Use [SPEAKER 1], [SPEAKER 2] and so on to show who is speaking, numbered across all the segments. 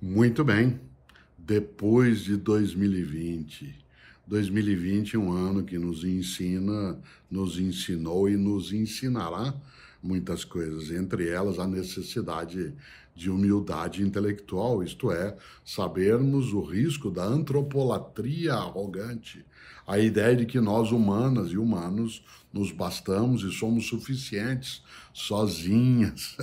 [SPEAKER 1] Muito bem. Depois de 2020 é um ano que nos ensina, nos ensinou e nos ensinará muitas coisas, entre elas a necessidade de humildade intelectual, isto é, sabermos o risco da antropolatria arrogante, a ideia de que nós, humanas e humanos, nos bastamos e somos suficientes sozinhas,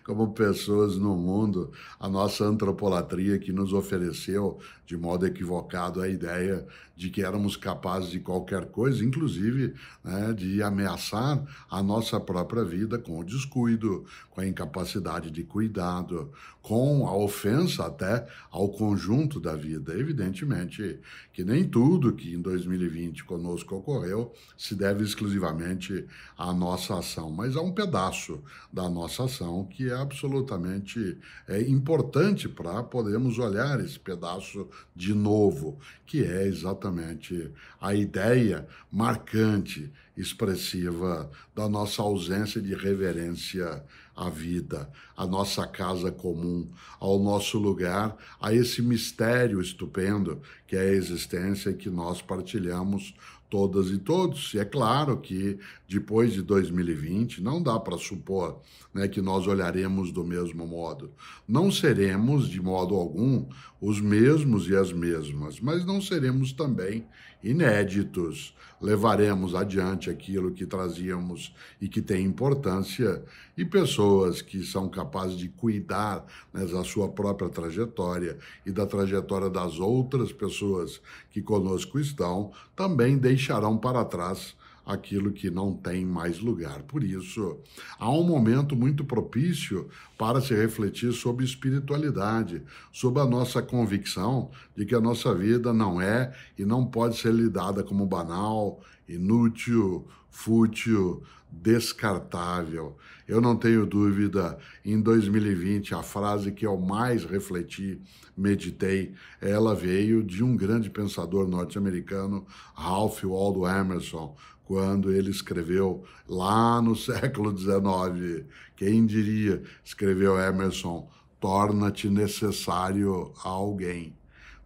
[SPEAKER 1] como pessoas no mundo, a nossa antropolatria que nos ofereceu de modo equivocado a ideia de que éramos capazes de qualquer coisa, inclusive, né, de ameaçar a nossa própria vida com o descuido, com a incapacidade de cuidado, com a ofensa até ao conjunto da vida. Evidentemente que nem tudo que em 2020 conosco ocorreu se deve exclusivamente à nossa ação, mas há um pedaço da nossa ação que é absolutamente importante para podermos olhar esse pedaço de novo, que é exatamente a ideia marcante, expressiva da nossa ausência de reverência à vida, à nossa casa comum, ao nosso lugar, a esse mistério estupendo que é a existência e que nós partilhamos todas e todos. E é claro que depois de 2020 não dá para supor, né, que nós olharemos do mesmo modo. Não seremos de modo algum os mesmos e as mesmas, mas não seremos também inéditos. Levaremos adiante aquilo que trazíamos e que tem importância, e pessoas que são capazes de cuidar, né, da sua própria trajetória e da trajetória das outras pessoas que conosco estão, também deixarão para trás aquilo que não tem mais lugar. Por isso, há um momento muito propício para se refletir sobre espiritualidade, sobre a nossa convicção de que a nossa vida não é e não pode ser lidada como banal, inútil, fútil, descartável. Eu não tenho dúvida, em 2020, a frase que eu mais refleti, meditei, ela veio de um grande pensador norte-americano, Ralph Waldo Emerson, quando ele escreveu lá no século XIX, quem diria, escreveu Emerson, torna-te necessário a alguém,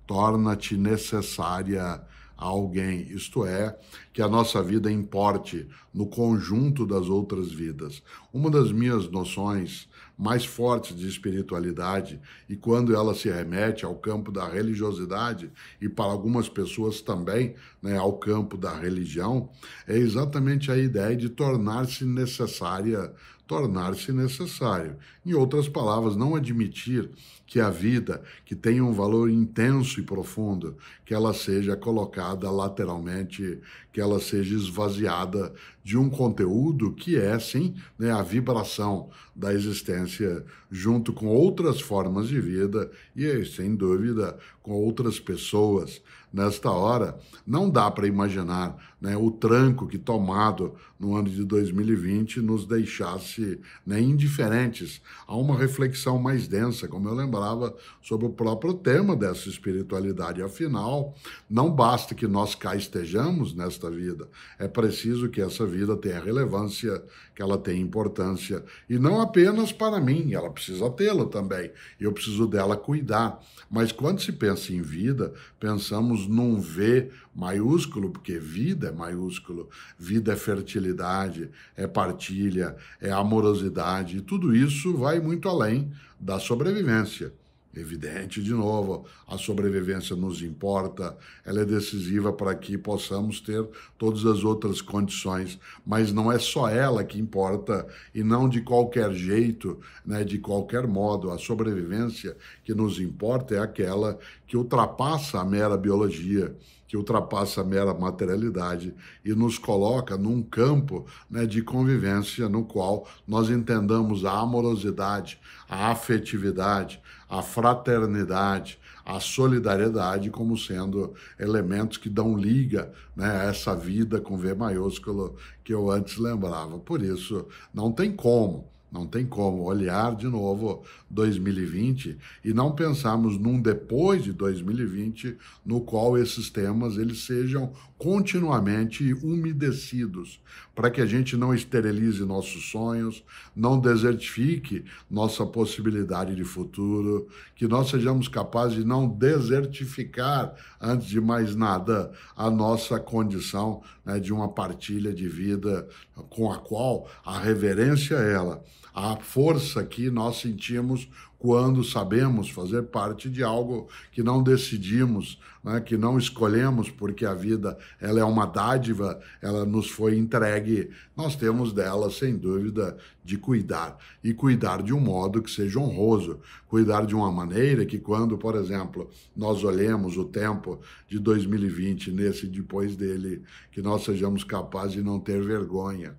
[SPEAKER 1] torna-te necessária a alguém, isto é, que a nossa vida importe no conjunto das outras vidas. Uma das minhas noções mais fortes de espiritualidade, e quando ela se remete ao campo da religiosidade, e para algumas pessoas também, né, ao campo da religião, é exatamente a ideia de tornar-se necessária, tornar-se necessário. Em outras palavras, não admitir que a vida, que tem um valor intenso e profundo, que ela seja colocada lateralmente, que ela seja esvaziada de um conteúdo que é, sim, né, a vibração da existência junto com outras formas de vida e, sem dúvida, com outras pessoas. Nesta hora, não dá para imaginar, né, o tranco que, tomado no ano de 2020, nos deixasse, né, indiferentes a uma reflexão mais densa, como eu lembrava, sobre o próprio tema dessa espiritualidade. Afinal, não basta que nós cá estejamos nesta vida, é preciso que essa vida tenha relevância, que ela tenha importância, e não apenas para mim, ela precisa tê-la também, eu preciso dela cuidar. Mas quando se pensa em vida, pensamos num V maiúsculo, porque vida é maiúsculo, vida é fertilidade, é partilha, é amorosidade, e tudo isso vai muito além da sobrevivência. Evidente, de novo, a sobrevivência nos importa, ela é decisiva para que possamos ter todas as outras condições, mas não é só ela que importa e não de qualquer jeito, né, de qualquer modo. A sobrevivência que nos importa é aquela que ultrapassa a mera biologia, que ultrapassa a mera materialidade e nos coloca num campo, né, de convivência no qual nós entendamos a amorosidade, a afetividade, a fraternidade, a solidariedade como sendo elementos que dão liga, né, a essa vida com V maiúsculo que eu antes lembrava. Por isso, não tem como Não tem como olhar de novo 2020 e não pensarmos num depois de 2020 no qual esses temas eles sejam continuamente umedecidos, para que a gente não esterilize nossos sonhos, não desertifique nossa possibilidade de futuro, que nós sejamos capazes de não desertificar, antes de mais nada, a nossa condição, né, de uma partilha de vida com a qual a reverência a ela, a força que nós sentimos quando sabemos fazer parte de algo que não decidimos, né, que não escolhemos, porque a vida ela é uma dádiva, ela nos foi entregue, nós temos dela, sem dúvida, de cuidar. E cuidar de um modo que seja honroso, cuidar de uma maneira que quando, por exemplo, nós olhemos o tempo de 2020, nesse depois dele, que nós sejamos capazes de não ter vergonha.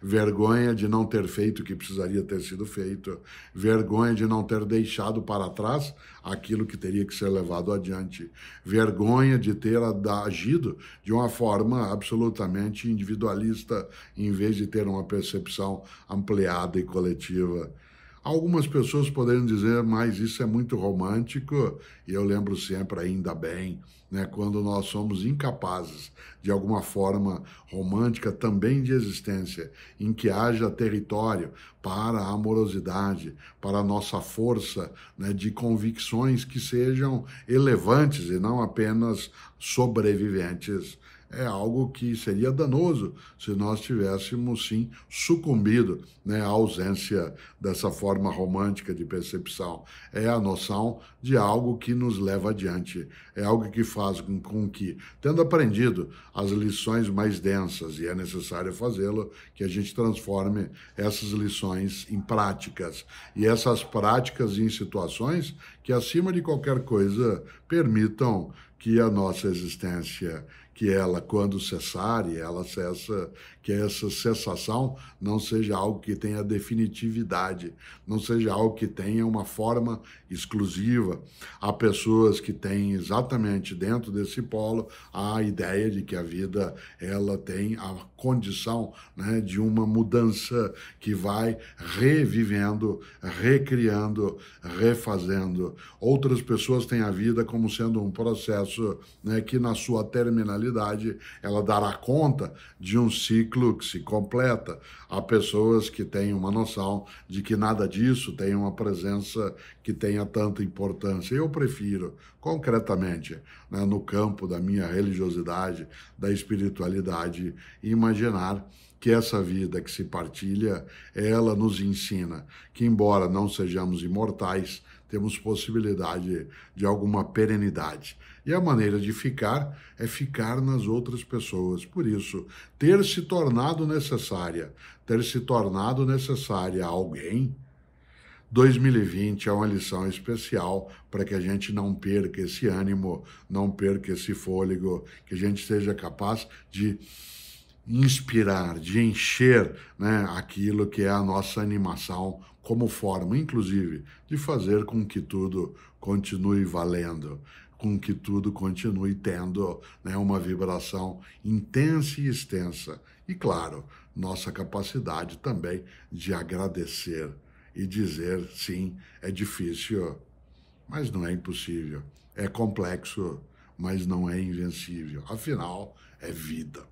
[SPEAKER 1] Vergonha de não ter feito o que precisaria ter sido feito, vergonha de não ter deixado para trás aquilo que teria que ser levado adiante, vergonha de ter agido de uma forma absolutamente individualista, em vez de ter uma percepção ampliada e coletiva. Algumas pessoas poderiam dizer, mas isso é muito romântico, e eu lembro sempre, ainda bem, né, quando nós somos incapazes, de alguma forma romântica também de existência, em que haja território para a amorosidade, para a nossa força, né, de convicções que sejam elevantes e não apenas sobreviventes. É algo que seria danoso se nós tivéssemos, sim, sucumbido, né, à ausência dessa forma romântica de percepção. É a noção de algo que nos leva adiante, é algo que faz com que, tendo aprendido as lições mais densas, e é necessário fazê-lo, que a gente transforme essas lições em práticas, e essas práticas em situações que, acima de qualquer coisa, permitam que a nossa existência, que ela, quando cessar, e ela cessa, que essa cessação não seja algo que tenha definitividade, não seja algo que tenha uma forma exclusiva. Há pessoas que têm exatamente dentro desse polo a ideia de que a vida ela tem a condição, né, de uma mudança que vai revivendo, recriando, refazendo. Outras pessoas têm a vida como sendo um processo, né, que na sua terminalidade ela dará conta de um ciclo que se completa. Há pessoas que têm uma noção de que nada disso tem uma presença que tenha tanta importância. Eu prefiro, concretamente, né, no campo da minha religiosidade, da espiritualidade, imaginar que essa vida que se partilha, ela nos ensina que, embora não sejamos imortais, temos possibilidade de alguma perenidade. E a maneira de ficar é ficar nas outras pessoas. Por isso, ter se tornado necessária a alguém, 2020 é uma lição especial para que a gente não perca esse ânimo, não perca esse fôlego, que a gente seja capaz de inspirar, de encher, né, aquilo que é a nossa animação como forma, inclusive, de fazer com que tudo continue valendo, com que tudo continue tendo, né, uma vibração intensa e extensa. E, claro, nossa capacidade também de agradecer e dizer, sim, é difícil, mas não é impossível. É complexo, mas não é invencível. Afinal, é vida.